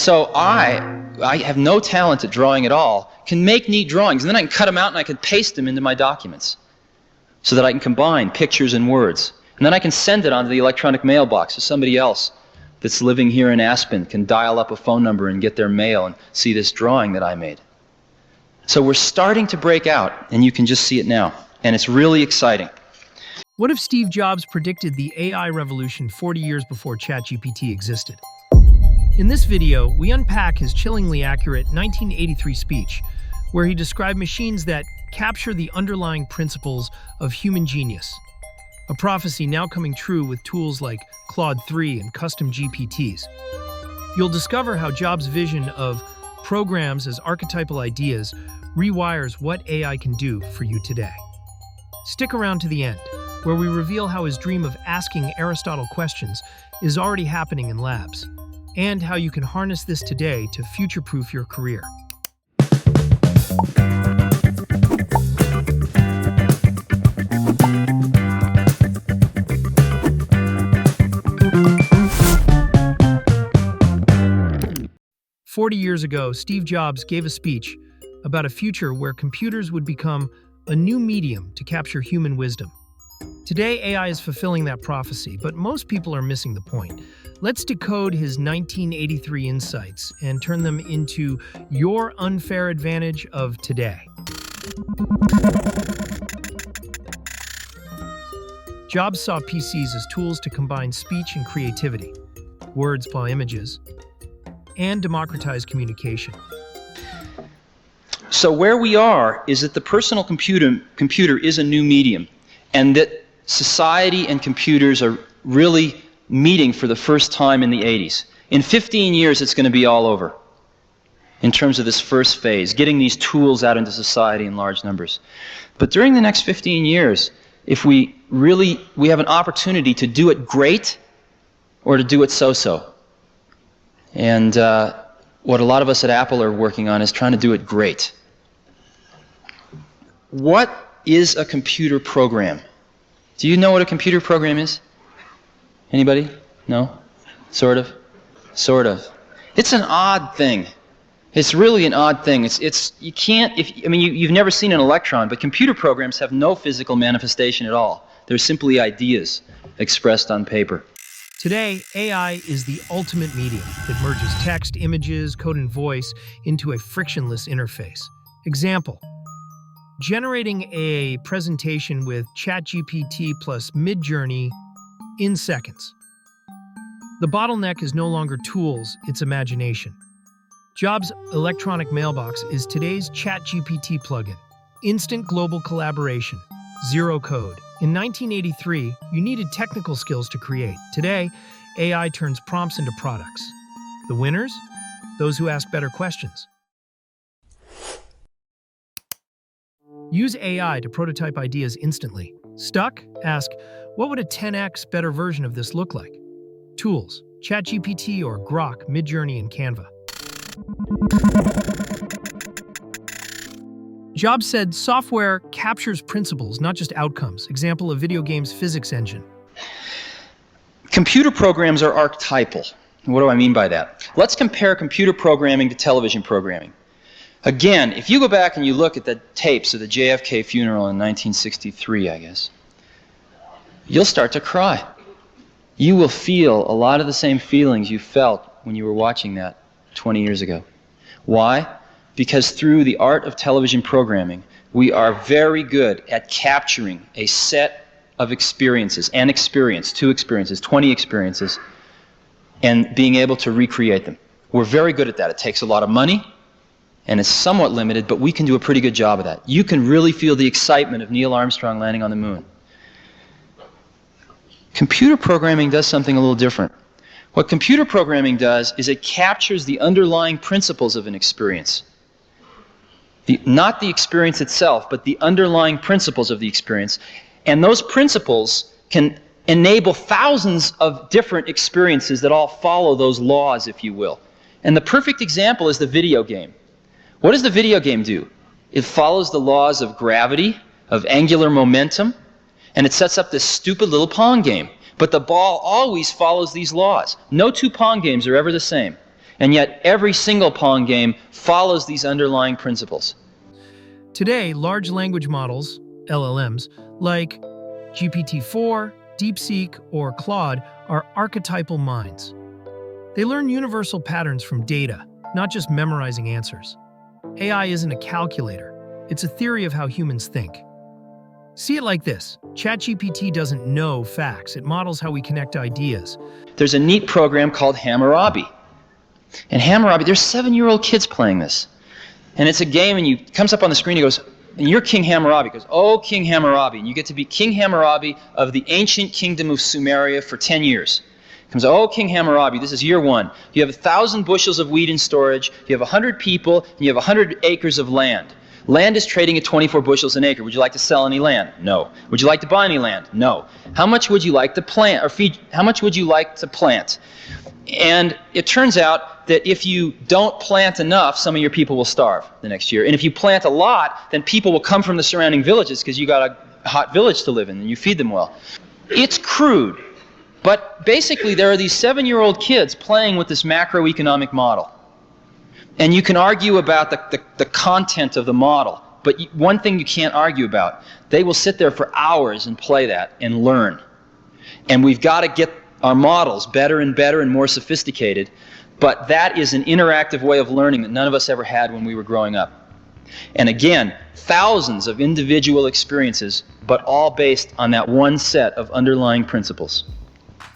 So I have no talent at drawing at all, can make neat drawings, and then I can cut them out and I can paste them into my documents so that I can combine pictures and words. And then I can send it onto the electronic mailbox so somebody else that's living here in Aspen can dial up a phone number and get their mail and see this drawing that I made. So we're starting to break out, and you can just see it now. And it's really exciting. What if Steve Jobs predicted the AI revolution 40 years before ChatGPT existed? In this video, we unpack his chillingly accurate 1983 speech, where he described machines that capture the underlying principles of human genius, a prophecy now coming true with tools like Claude 3 and custom GPTs. You'll discover how Jobs' vision of programs as archetypal ideas rewires what AI can do for you today. Stick around to the end, where we reveal how his dream of asking Aristotle questions is already happening in labs, and how you can harness this today to future-proof your career. "40 years ago, Steve Jobs gave a speech about a future where computers would become a new medium to capture human wisdom. Today, AI is fulfilling that prophecy, but most people are missing the point. Let's decode his 1983 insights and turn them into your unfair advantage of today." Jobs saw PCs as tools to combine speech and creativity, words plus images, and democratize communication. So where we are is that the personal computer is a new medium, and that society and computers are really meeting for the first time in the 80s. In 15 years, it's going to be all over in terms of this first phase, getting these tools out into society in large numbers. But during the next 15 years, if we have an opportunity to do it great or to do it so-so. And what a lot of us at Apple are working on is trying to do it great. What is a computer program? Do you know what a computer program is? Anybody? No? Sort of? Sort of. It's an odd thing. It's really an odd thing. You can't, you've never seen an electron, but computer programs have no physical manifestation at all. They're simply ideas expressed on paper. Today, AI is the ultimate medium. It merges text, images, code, and voice into a frictionless interface. Example: generating a presentation with ChatGPT plus Midjourney in seconds. The bottleneck is no longer tools, it's imagination. Jobs' electronic mailbox is today's ChatGPT plugin. Instant global collaboration, zero code. In 1983, you needed technical skills to create. Today, AI turns prompts into products. The winners? Those who ask better questions. Use AI to prototype ideas instantly. Stuck? Ask, what would a 10x better version of this look like? Tools: ChatGPT or Grok, Midjourney, and Canva. Jobs said software captures principles, not just outcomes. Example, a video game's physics engine. Computer programs are archetypal. What do I mean by that? Let's compare computer programming to television programming. Again, if you go back and you look at the tapes of the JFK funeral in 1963, I guess, you'll start to cry. You will feel a lot of the same feelings you felt when you were watching that 20 years ago. Why? Because through the art of television programming, we are very good at capturing a set of experiences, two experiences, 20 experiences, and being able to recreate them. We're very good at that. It takes a lot of money, and it's somewhat limited, but we can do a pretty good job of that. You can really feel the excitement of Neil Armstrong landing on the moon. Computer programming does something a little different. What computer programming does is it captures the underlying principles of an experience. Not the experience itself, but the underlying principles of the experience. And those principles can enable thousands of different experiences that all follow those laws, if you will. And the perfect example is the video game. What does the video game do? It follows the laws of gravity, of angular momentum, and it sets up this stupid little Pong game. But the ball always follows these laws. No two Pong games are ever the same. And yet every single Pong game follows these underlying principles. Today, large language models, LLMs, like GPT-4, DeepSeek, or Claude are archetypal minds. They learn universal patterns from data, not just memorizing answers. AI isn't a calculator. It's a theory of how humans think. See it like this. ChatGPT doesn't know facts. It models how we connect ideas. There's a neat program called Hammurabi. And Hammurabi, there's 7-year-old kids playing this. And it's a game, and it comes up on the screen, he goes, and you're King Hammurabi. He goes, oh, King Hammurabi. And you get to be King Hammurabi of the ancient kingdom of Sumeria for 10 years. He comes, oh, King Hammurabi, this is year 1. You have 1,000 bushels of wheat in storage, you have 100 people, and you have 100 acres of land. Land is trading at 24 bushels an acre. Would you like to sell any land? No. Would you like to buy any land? No. How much would you like to plant, or feed? How much would you like to plant? And it turns out that if you don't plant enough, some of your people will starve the next year. And if you plant a lot, then people will come from the surrounding villages because you got a hot village to live in and you feed them well. It's crude, but basically there are these 7-year-old kids playing with this macroeconomic model. And you can argue about the content of the model, but one thing you can't argue about, they will sit there for hours and play that and learn. And we've got to get our models better and better and more sophisticated, but that is an interactive way of learning that none of us ever had when we were growing up. And again, thousands of individual experiences, but all based on that one set of underlying principles.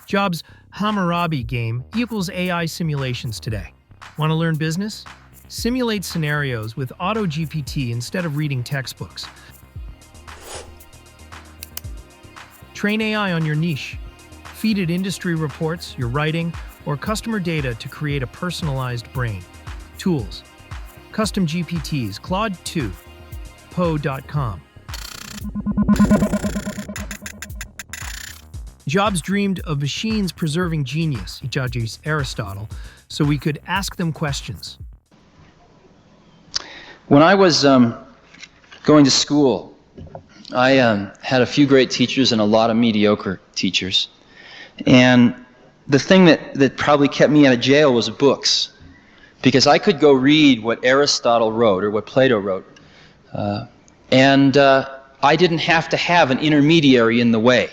Jobs' Hammurabi game equals AI simulations today. Want to learn business? Simulate scenarios with Auto GPT instead of reading textbooks. Train AI on your niche. Feed it industry reports, your writing, or customer data to create a personalized brain. Tools. Custom GPTs, Claude 2, po.com. Jobs dreamed of machines preserving genius, he judges Aristotle, so we could ask them questions. When I was going to school, I had a few great teachers and a lot of mediocre teachers. And the thing that probably kept me out of jail was books, because I could go read what Aristotle wrote or what Plato wrote, and I didn't have to have an intermediary in the way.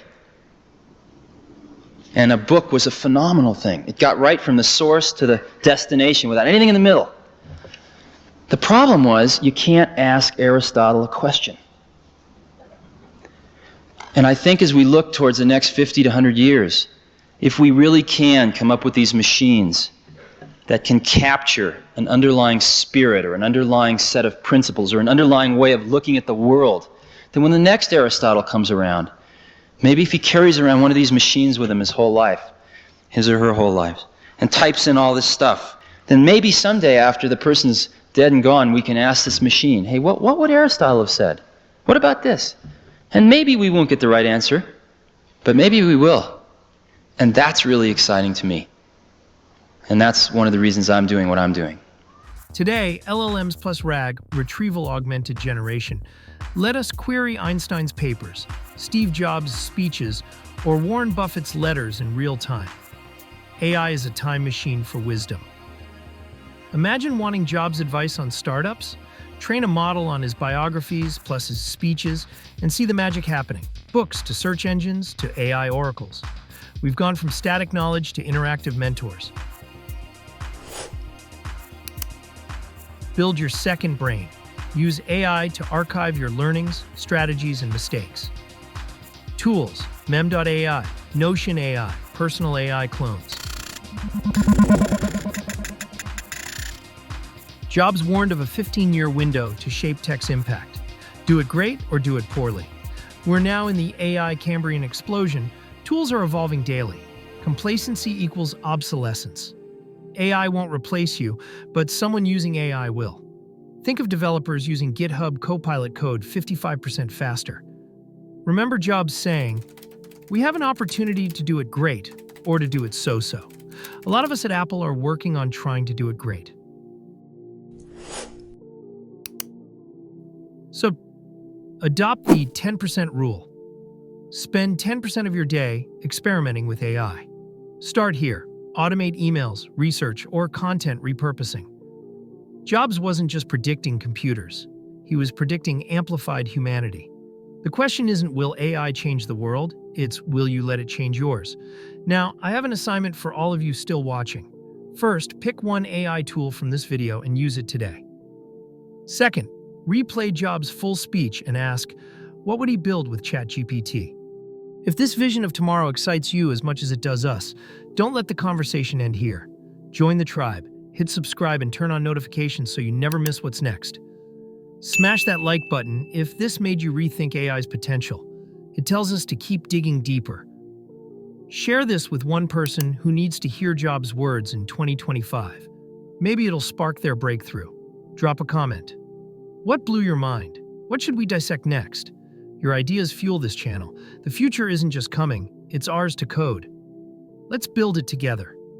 And a book was a phenomenal thing. It got right from the source to the destination without anything in the middle. The problem was you can't ask Aristotle a question. And I think as we look towards the next 50 to 100 years, if we really can come up with these machines that can capture an underlying spirit or an underlying set of principles or an underlying way of looking at the world, then when the next Aristotle comes around, maybe if he carries around one of these machines with him his whole life, his or her whole life, and types in all this stuff, then maybe someday after the person's dead and gone, we can ask this machine, hey, what would Aristotle have said? What about this? And maybe we won't get the right answer, but maybe we will. And that's really exciting to me. And that's one of the reasons I'm doing what I'm doing. Today, LLMs plus RAG, retrieval-augmented generation, let us query Einstein's papers, Steve Jobs' speeches, or Warren Buffett's letters in real time. AI is a time machine for wisdom. Imagine wanting Jobs' advice on startups? Train a model on his biographies plus his speeches and see the magic happening. Books to search engines to AI oracles. We've gone from static knowledge to interactive mentors. Build your second brain. Use AI to archive your learnings, strategies, and mistakes. Tools, mem.ai, Notion AI, personal AI clones. Jobs warned of a 15-year window to shape tech's impact. Do it great or do it poorly. We're now in the AI Cambrian explosion. Tools are evolving daily. Complacency equals obsolescence. AI won't replace you, but someone using AI will. Think of developers using GitHub Copilot code 55% faster. Remember Jobs saying, "We have an opportunity to do it great or to do it so-so." A lot of us at Apple are working on trying to do it great. So, adopt the 10% rule. Spend 10% of your day experimenting with AI. Start here. automate emails, research, or content repurposing. Jobs wasn't just predicting computers. He was predicting amplified humanity. The question isn't, will AI change the world? It's, will you let it change yours? Now, I have an assignment for all of you still watching. First, pick one AI tool from this video and use it today. Second, replay Jobs' full speech and ask, what would he build with ChatGPT? If this vision of tomorrow excites you as much as it does us, don't let the conversation end here. Join the tribe, hit subscribe, and turn on notifications so you never miss what's next. Smash that like button if this made you rethink AI's potential. It tells us to keep digging deeper. Share this with one person who needs to hear Jobs' words in 2025. Maybe it'll spark their breakthrough. Drop a comment. What blew your mind? What should we dissect next? Your ideas fuel this channel. The future isn't just coming, it's ours to code. Let's build it together.